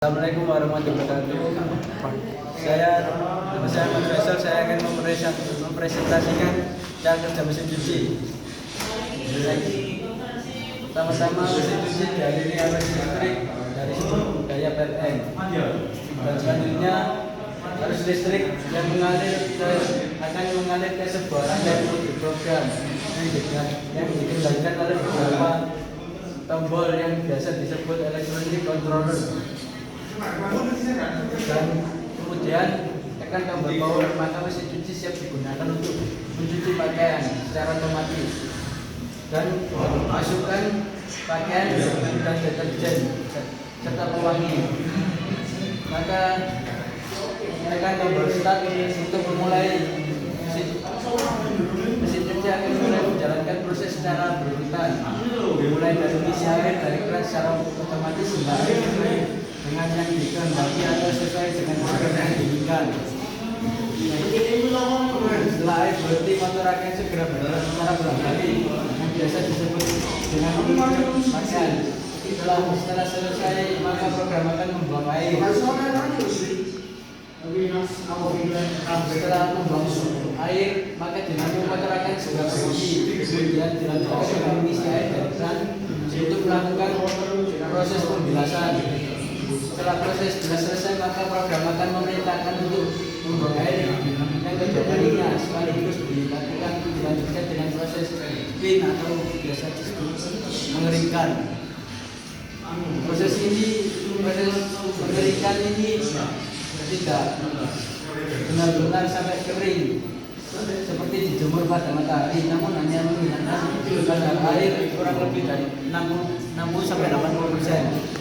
Assalamualaikum warahmatullahi wabarakatuh. Nama saya Ahmad Faisal. Saya akan mempresentasikan cara kerja mesin cuci. Pertama-tama mesin cuci dihadiri arus listrik dari sumber daya PLN. Dan selanjutnya arus listrik yang akan mengalir ke sebuah rangkaian program yang dikendalikan oleh beberapa tombol yang biasa disebut electronic controller. Dan kemudian tekan tombol power, maka mesin cuci siap digunakan untuk mencuci pakaian secara otomatis dan masukkan pakaian dan deterjen serta pewangi. Maka tekan tombol start untuk memulai mesin cuci akan mulai menjalankan proses secara berurutan, dimulai dari isi air dari keran secara otomatis hingga air sesuai dengan yang dikehendaki atau sesuai dengan program yang diinginkan. Setelah air berhenti, motor akan segera berjalan secara berkali yang biasa disebut dengan pakaian. Setelah selesai, maka program akan membuang air. Setelah membuang air, maka dinamo motor akan segera berhenti. Kemudian dilanjutkan dengan mengisi air dari keran untuk melakukan proses pembilasan. Setelah proses bilas selesai, maka program akan memerintahkan untuk membuang air yang kedua kalinya, sekaligus dilanjutkan dengan proses spin atau biasa disebut mengeringkan. Proses mengeringkan ini tidak benar-benar sampai kering seperti dijemur pada matahari, namun hanya menggunakan kadar air kurang lebih dari 60 sampai 80%.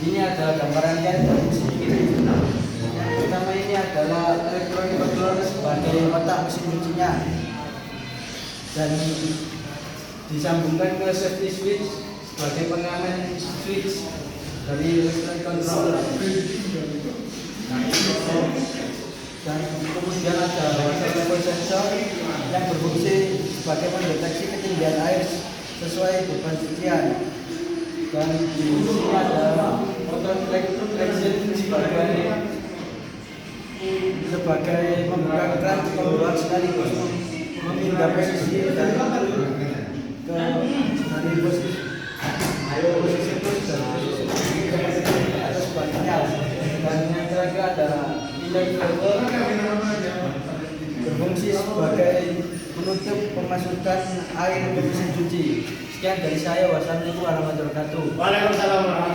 Ini adalah gambarannya sedikit. Yang pertama ini adalah elektronik controller sebagai otak mesin cucinya, dan disambungkan ke safety switch sebagai pengaman switch dari elektronik controller. Dan kemudian ada level sensor yang berfungsi sebagai pendeteksi ketinggian air sesuai beban cucian. Dan di sini ada motor traction sebagai membuka keran pembuat sekaligus memindah posisi dari posisi terus dan posisi atau sebaliknya. Dan yang terakhir adalah inlet valve berfungsi sebagai penutup pemasukan air ke mesin cuci. Sekian dari saya. Wassalamualaikum warahmatullahi wabarakatuh. Waalaikumsalam.